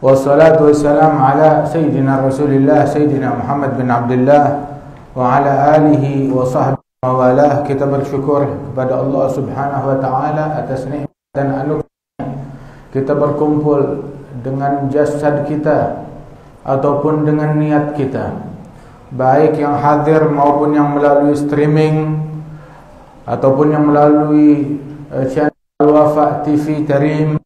Wassalatu wassalamu ala Sayyidina Rasulillah Sayyidina Muhammad bin Abdullah wa ala alihi wa sahbihi wa walah. Kita bersyukur kepada Allah Subhanahu wa ta'ala atas nikmat dan anugerah. Kita berkumpul dengan jasad kita ataupun dengan niat kita, baik yang hadir maupun yang melalui streaming ataupun yang melalui channel Al-Wafa TV Tarim,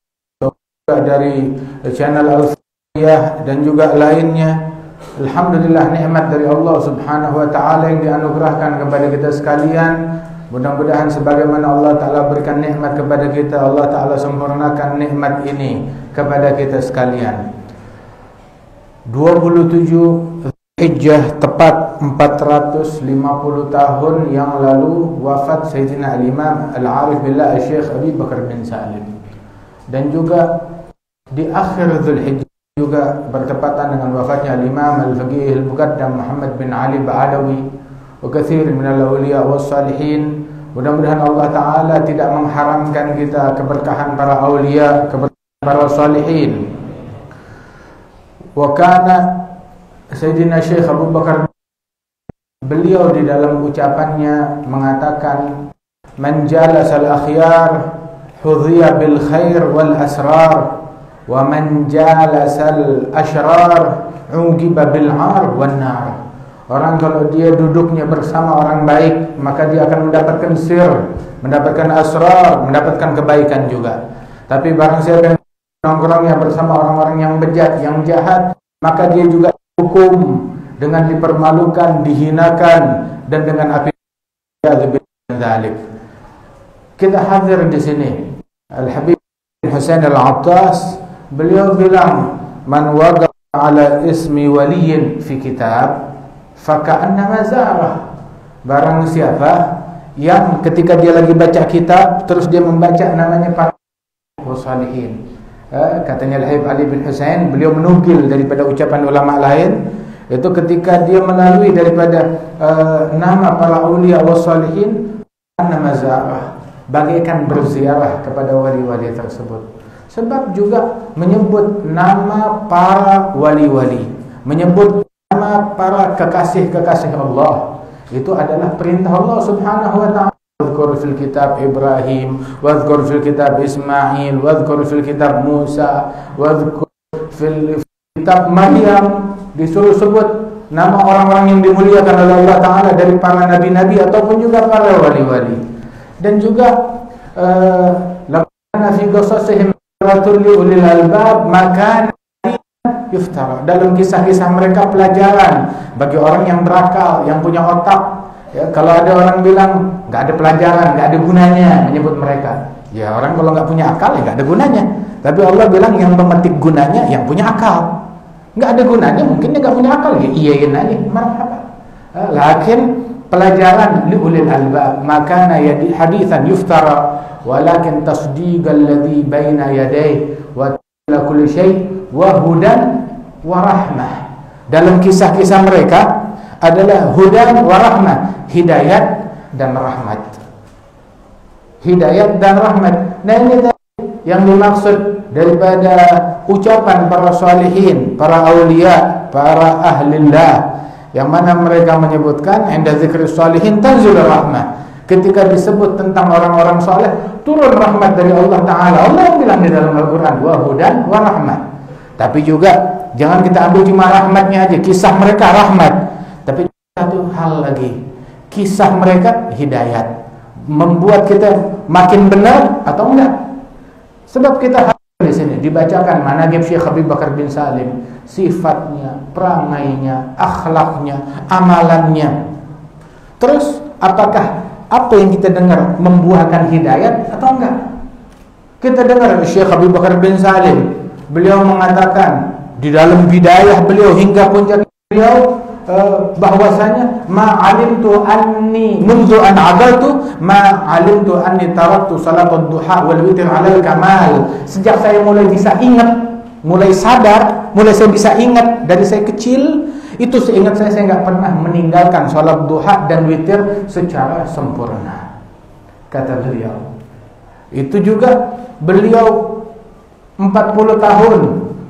dari channel Al-Fatihah dan juga lainnya. Alhamdulillah, nikmat dari Allah Subhanahu wa ta'ala yang dianugerahkan kepada kita sekalian. Mudah-mudahan sebagaimana Allah ta'ala berikan nikmat kepada kita, Allah ta'ala sempurnakan nikmat ini kepada kita sekalian. 27 Hijjah, tepat 450 tahun yang lalu wafat Sayyidina Al-Imam Al-Arif Billah Al-Syekh Abi Bakar bin Salim. Dan juga di akhir Dzulhijjah juga bertepatan dengan wafatnya Al-Imam Al-Faqih Al-Muqaddam Muhammad bin Ali Ba'adawi wa katsir min al-awliya was salihin. Mudah-mudahan Allah Ta'ala tidak mengharamkan kita keberkahan para awliya, keberkahan para salihin. Wa kana Sayyidina Syekh Abu Bakar, beliau di dalam ucapannya mengatakan, man jalasal akhyar hudhiya bil khair wal asrar, wa man jalasal ashrar ugiba bil ar wan nar. Orang kalau dia duduknya bersama orang baik, maka dia akan mendapatkan sir, mendapatkan asrar, mendapatkan kebaikan juga. Tapi barang siapa yang nongkrongnya bersama orang-orang yang bejat, yang jahat, maka dia juga hukum dengan dipermalukan, dihinakan, dan dengan api dzalik. Kita hadir di sini Al-Habib Husain Al-Attas, beliau bilang, man waqa'a ala ismi waliyin fi kitab faka'annama zarah. Barang siapa yang ketika dia lagi baca kitab terus dia membaca namanya para salihin. Katanya Al-Habib Ali bin Husain, beliau menukil daripada ucapan ulama lain, itu ketika dia melalui daripada nama para aulia wassalihin, nama zarah, bagaikan berziarah kepada wali-wali tersebut. Sebab juga menyebut nama para wali-wali, menyebut nama para kekasih-kekasih Allah, itu adalah perintah Allah Subhanahu wa ta'ala. Wadhkur fil kitab Ibrahim, wadhkur fil kitab Ismail, wadhkur fil kitab Musa, wadhkur fil kitab Maryam. Disuruh sebut nama orang-orang yang dimuliakan oleh Allah Ta'ala dari para nabi-nabi ataupun juga para wali-wali. Dan juga laqad fi qasasihim ibratun li ulil albab maka yuftara. Dalam kisah-kisah mereka pelajaran bagi orang yang berakal, yang punya otak. Ya, kalau ada orang bilang nggak ada pelajaran, nggak ada gunanya menyebut mereka, ya orang kalau nggak punya akal ya nggak ada gunanya. Tapi Allah bilang yang memetik gunanya yang punya akal. Nggak ada gunanya, mungkin dia nggak punya akal, ya iyain aja, marhaba. Lakin pelajaran li ulil albab, makana yadi haditsan yuftara, walakin tasdiqal ladzi baina yadayhi wa kulli syai' wa hudan wa rahmah. Dalam kisah-kisah mereka adalah hudan wa rahmah, hidayat dan rahmat. Hidayat dan rahmat. Nah ini yang dimaksud daripada ucapan para salihin, para aulia, para ahlillah, yang mana mereka menyebutkan inda dzikris salihin tanzilur rahmah. Ketika disebut tentang orang-orang saleh, turun rahmat dari Allah Ta'ala. Allah yang bilang di dalam Al-Quran, wa hudan wa rahmah. Tapi juga jangan kita ambil cuma rahmatnya aja, kisah mereka rahmat. Tapi satu hal lagi, kisah mereka hidayat, membuat kita makin benar atau enggak. Sebab kita di sini dibacakan manaqib Syekh Abi Bakar bin Salim, sifatnya, perangainya, akhlaknya, amalannya. Terus apakah apa yang kita dengar membuahkan hidayat atau enggak? Kita dengar Syekh Abi Bakar bin Salim, beliau mengatakan di dalam bidayah beliau hingga puncak beliau, bahwasanya ma'alimtu anni mundu an adaltu ma'alimtu anni taraktu salatul duha wal witr alal kamal. Sejak saya mulai bisa ingat, mulai sadar, mulai saya bisa ingat dari saya kecil, itu seingat saya nggak pernah meninggalkan salat duha dan witir secara sempurna, kata beliau. Itu juga beliau 40 tahun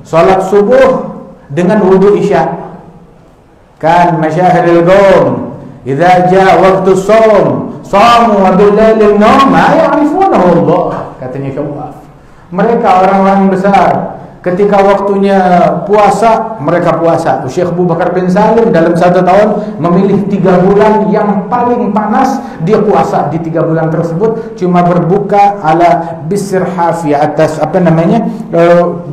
salat subuh dengan wudu isya. Kan masyahiril qaum idza jaa waqtu shaum shamu wa bil laili an-nawm ma ya'rifunahu Allah, katanya Syawaf. Mereka orang-orang besar ketika waktunya puasa mereka puasa. Syekh Abu Bakar bin Salim dalam 1 tahun memilih 3 bulan yang paling panas, dia puasa di 3 bulan tersebut, cuma berbuka ala bisr hafi, atas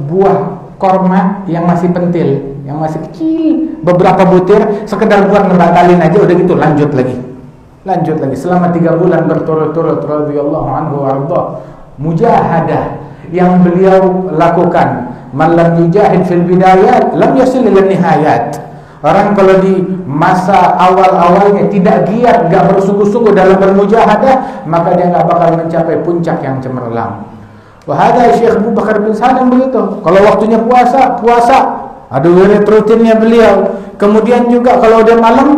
buah korma yang masih pentil, yang masih kecil, beberapa butir, sekedar buat ngebatalin aja, udah gitu lanjut lagi selama 3 bulan berturut-turut radhiyallahu anhu warda. Mujahadah yang beliau lakukan, man lam yujahid fil bidayat lam yasil ila nihayat. Orang kalau di masa awal-awalnya tidak giat, gak bersungguh-sungguh dalam bermujahadah, maka dia gak bakal mencapai puncak yang cemerlang. Wahada Syekh Abu Bakar bin Salim begitu. Kalau waktunya puasa, ada wirid rutinnya beliau. Kemudian juga kalau udah malam,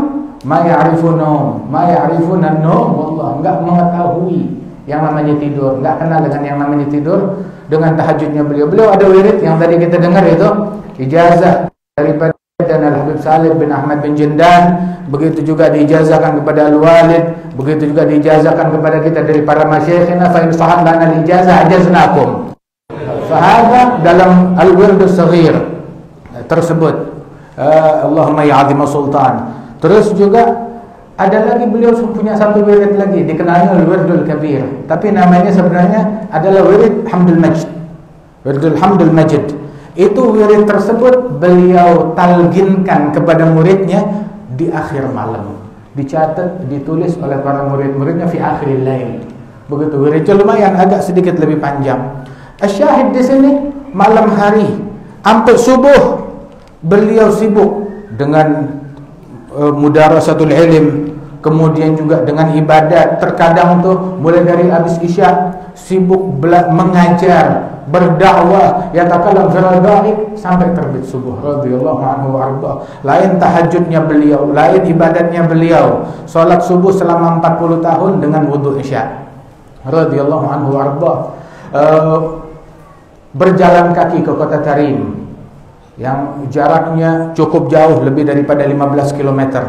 ma ya'rifuna an-nawm, wallah, enggak mengetahui yang namanya tidur, enggak kenal dengan yang namanya tidur. Dengan tahajudnya beliau ada wirid yang tadi kita dengar, itu ijazah daripada dan Al-Habib Salih bin Ahmad bin Jindan, begitu juga diijazahkan kepada Al-Walid, begitu juga diijazahkan kepada kita dari para masyayikhina. Fa in sahat lana al-ijazah ajaznakum. Fahada dalam Al-Wirdus Saghir tersebut, Allahumma ya azim sultan. Terus juga ada lagi beliau punya satu wirid lagi, dikenalnya Al-Wirdul Kabir, tapi namanya sebenarnya adalah wirid Hamdul Majd. Wirdul Hamdul Majd itu wirid tersebut beliau talginkan kepada muridnya di akhir malam, dicatat, ditulis oleh para murid-muridnya fi akhiril lail. Begitu wiridnya, lumayan agak sedikit lebih panjang. Asyahid di sini malam hari sampai subuh beliau sibuk dengan mudarasatul ilm, kemudian juga dengan ibadat. Terkadang tuh mulai dari habis isya sibuk mengajar, berdakwah, yatakallam fil dhaik sampai terbit subuh radhiyallahu anhu warda. Lain tahajudnya beliau, lain ibadatnya beliau. Salat subuh selama 40 tahun dengan wudu isya radhiyallahu anhu warda. Berjalan kaki ke kota Tarim yang jaraknya cukup jauh, lebih daripada 15 km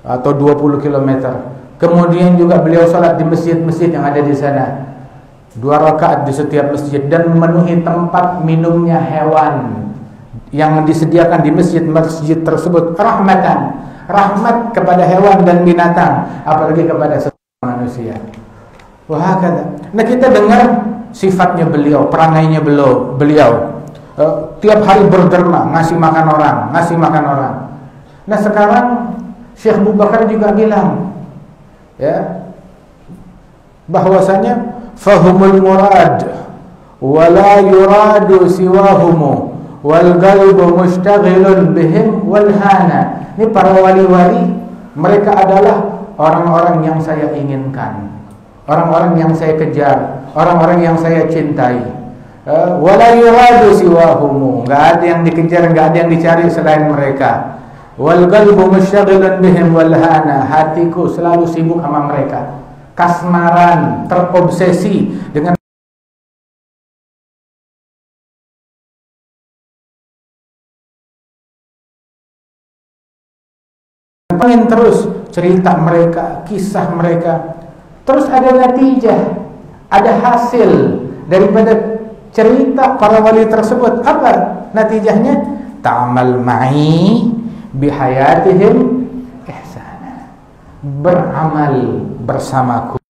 atau 20 km. Kemudian juga beliau salat di masjid-masjid yang ada di sana, 2 rakaat di setiap masjid, dan memenuhi tempat minumnya hewan yang disediakan di masjid-masjid tersebut, rahmat kepada hewan dan binatang, apalagi kepada sesama manusia. Wah, kata. Nah, kita dengar sifatnya beliau, perangainya beliau. Tiap hari berderma, ngasih makan orang. Nah, sekarang Syekh Abu Bakar juga bilang, ya, bahwasanya fahumul murad wa la yuradu siwahumu wal qalbu mushtaghilun bihim wal hana. Ini para wali-wali, mereka adalah orang-orang yang saya inginkan, orang-orang yang saya kejar, orang-orang yang saya cintai. Wala yuradu siwahumu, enggak ada yang dikejar, enggak ada yang dicari selain mereka. Wal qalbu musyaghilun bihim wal hana, hatiku selalu sibuk sama mereka. Kasmaran, terobsesi dengan pengen terus cerita mereka, kisah mereka. Terus ada natijah, ada hasil daripada cerita para wali tersebut. Apa natijahnya? Ta'amal ma'i bihayatihim ihsana, beramal bersamaku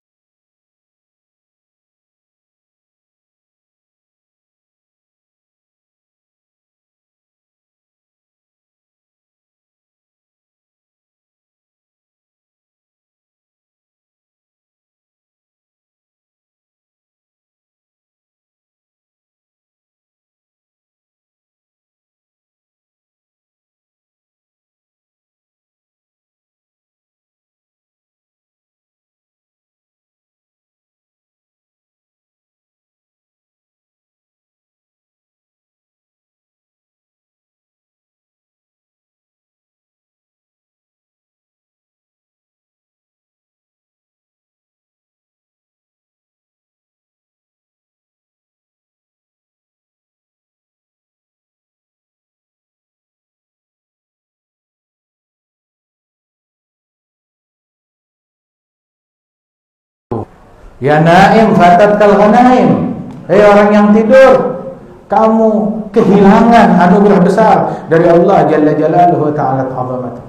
Ya naim fatatkal ghanaim. Hei orang yang tidur, kamu kehilangan anugerah besar dari Allah Jalla Jalaluhu wa Ta'ala Ta'zamatuh.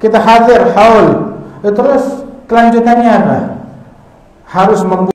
Kita hadir haul. Terus kelanjutannya apa? Harus membuat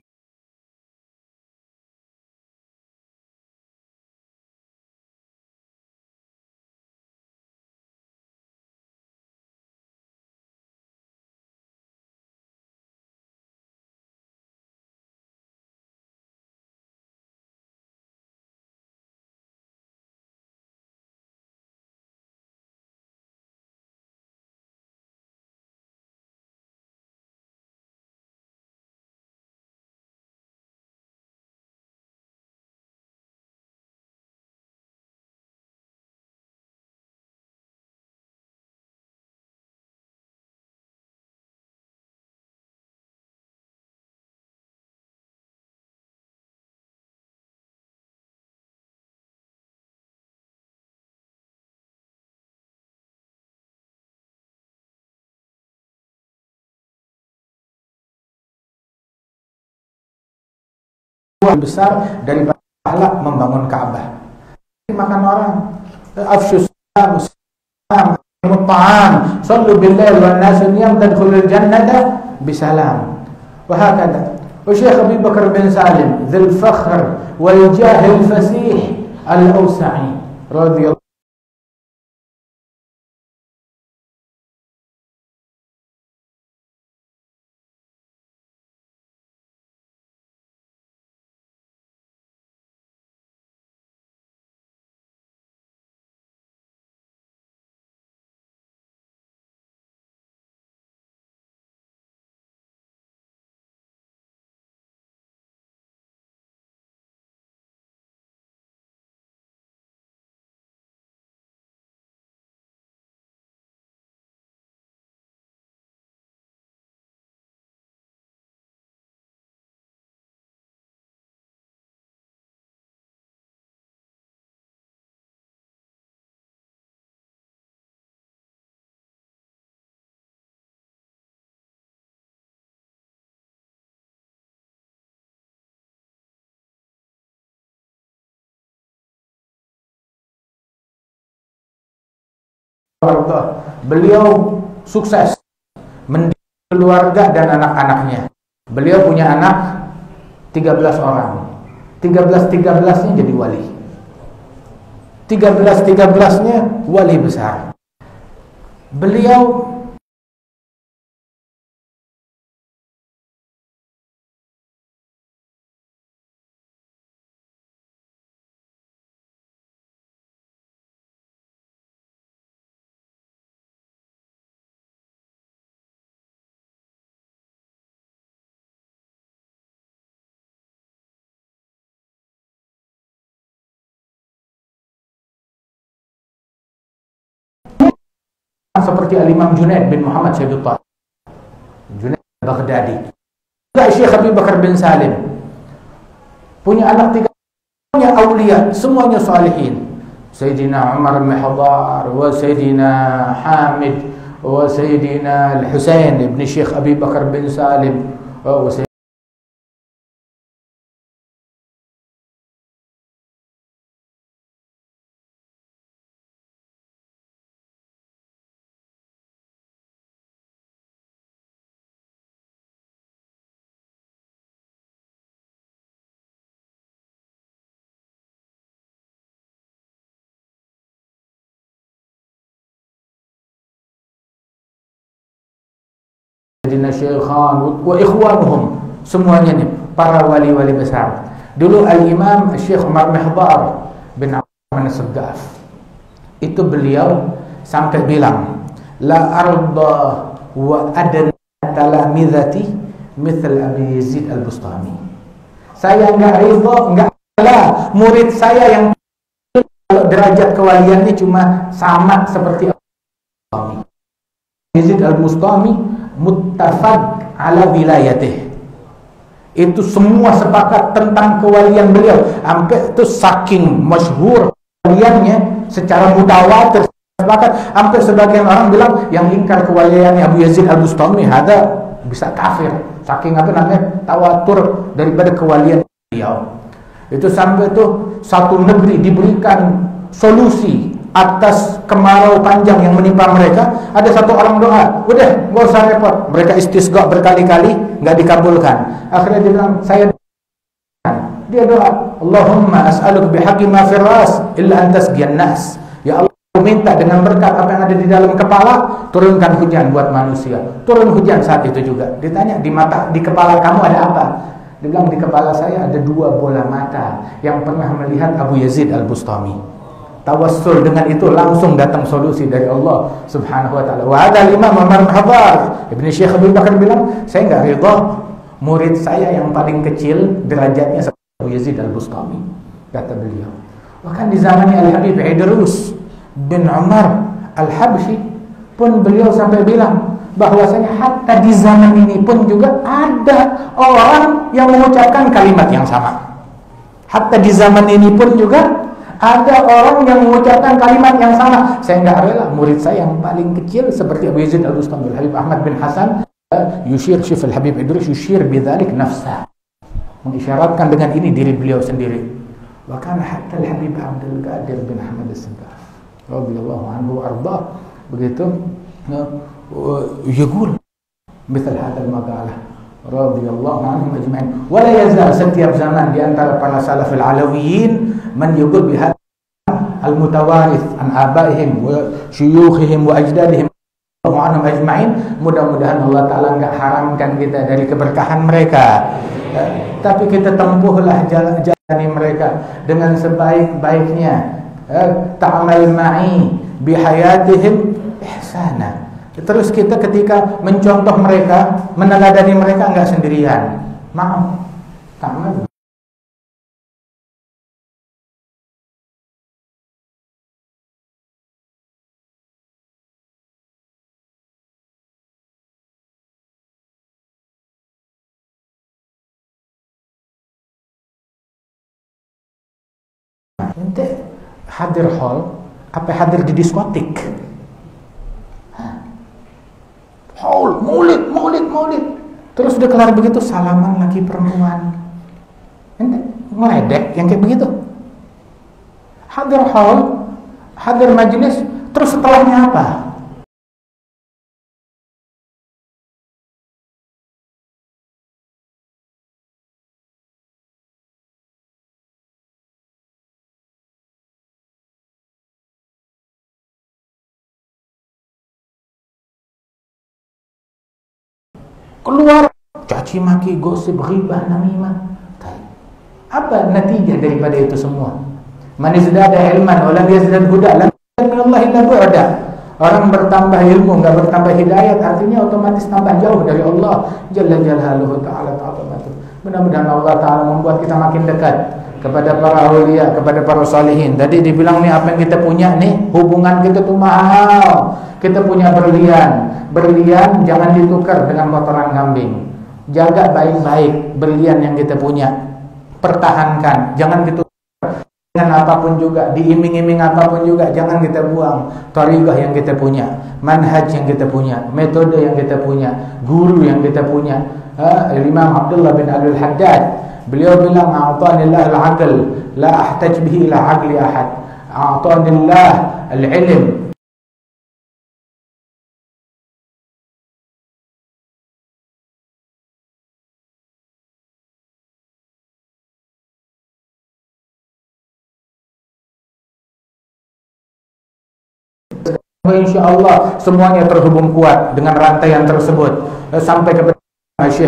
besar daripada pahala membangun Ka'bah. Makan orang, afshus salam, ta'am, sallu bil-lail wan nasu niyam tadkhulul jannata bisalam. Wa hakadha. Wa Syekh Abi Bakar bin Salim, dzul fakhr wal jahil fasih al-Ausa'i radhiyallahu beliau sukses mendidik keluarga dan anak-anaknya. Beliau punya anak 13 orang. 13-13-nya jadi wali. 13-13-nya wali besar. Beliau seperti Al-Imam Junaid bin Muhammad Sayyidut Taib, Junaid Baghdadi. Juga Syekh Abi Bakar bin Salim punya anak 3, punya aulia, semuanya salihin. Sayyidina Umar al-Mihdar wa Sayyidina Hamid wa Sayyidina Al-Husain ibn Syekh Abi Bakar bin Salim wa Sayyidina Syekhan wa ikhwanuhum, semuanya nih para wali-wali besar. Dulu Al-Imam Syekh Umar Mihdar bin Abdurrahman As-Saggaf, itu beliau sampai bilang, la arda wa adna talamizati mithl Abi Yazid Al-Bustami. Saya enggak ridha, enggak rela murid saya yang kalau derajat kewaliannya cuma sama seperti Abu Yazid Al-Bustami, muttafaq ala wilayatih. Itu semua sepakat tentang kewalian beliau. Sampai itu saking masyhur kewaliannya secara mutawatir sepakat, sampai sebagian orang bilang yang ingkar kewaliannya Abu Yazid Al-Bustami ada bisa kafir. saking apa namanya tawatur daripada kewalian beliau. Itu sampai tuh satu negeri diberikan solusi atas kemarau panjang yang menimpa mereka. Ada satu orang doa, udah gak usah repot. Mereka istisqa berkali-kali nggak dikabulkan. Akhirnya dia bilang, dia doa, Allahumma as'aluka bihaqqi ma fir ras illa an tasqiyan nas. Ya Allah, aku minta dengan berkat apa yang ada di dalam kepala, turunkan hujan buat manusia. Turun hujan saat itu juga. Ditanya, di kepala kamu ada apa? Dia bilang, di kepala saya ada 2 bola mata yang pernah melihat Abu Yazid Al-Bustami. Tawassul dengan itu langsung datang solusi dari Allah Subhanahu wa taala. Wa ada Imam Umar Hadar Ibnu Syekh Abu Bakar bilang, saya enggak ridha murid saya yang paling kecil derajatnya seperti Abu Yazid Al-Bustami, kata beliau. Bahkan di zamannya Al-Habib Idrus bin Umar Al-Habsyi pun beliau sampai bilang bahwasanya hatta di zaman ini pun juga ada orang yang mengucapkan kalimat yang sama. Hatta di zaman ini pun juga ada orang yang mengucapkan kalimat yang sama. Saya enggak rela murid saya yang paling kecil seperti Abu Yazid Al-Bustami. Habib Ahmad bin Hasan yushir, Syekh Al-Habib Idrus yushir bidzalik nafsah, mengisyaratkan dengan ini diri beliau sendiri. Bahkan hatta Al-Habib Abdul Qadir bin Ahmad As-Sagaf radhiyallahu anhu arda begitu yaqul misal hadzal maqalah radhiyallahu anhum ajma'in. Wa la yazal, setiap zaman di antara para salafil alawiyyin man yaqul bihadza al-mutawarith an abaihim wa syuyukhihim wa ajdadihim anhum ajma'in. Mudah-mudahan Allah taala enggak haramkan kita dari keberkahan mereka, tapi kita tempuhlah jalan mereka dengan sebaik-baiknya. Ta'amal ma'i bihayatihim ihsana. Terus kita ketika mencontoh mereka, meneladani mereka enggak sendirian. Maaf, ta'amal. Ente hadir hall, apa hadir di diskotik? Hall, maulid. Terus udah kelar begitu salaman lagi perempuan. Ente ngeledek yang kayak begitu. Hadir hall, hadir majelis, terus setelahnya apa? Keluar caci maki, gosip, ghibah, namimah. Apa natijah daripada itu semua? Man izdada ilman wa lam yazdad huda lam yakun Allah illa bu'da. Orang bertambah ilmu enggak bertambah hidayat, artinya otomatis tambah jauh dari Allah jalla jalaluhu ta'ala ta'ala. Mudah-mudahan Allah taala membuat kita makin dekat kepada para aulia, kepada para salihin. Tadi dibilang nih, apa yang kita punya nih, hubungan kita tuh mahal. Kita punya berlian jangan ditukar dengan kotoran kambing. Jaga baik-baik berlian yang kita punya, pertahankan, jangan ditukar dengan apapun juga, diiming-iming apapun juga, jangan kita buang. Thariqah yang kita punya, manhaj yang kita punya, metode yang kita punya, guru yang kita punya. Imam Abdullah bin Abdul Haddad, beliau bilang, a'tanillah al-aql la ahtaj bihi ila aqli ahad. A'tanillah al-ilm insyaallah semuanya terhubung kuat dengan rantaian tersebut sampai kepada Syekh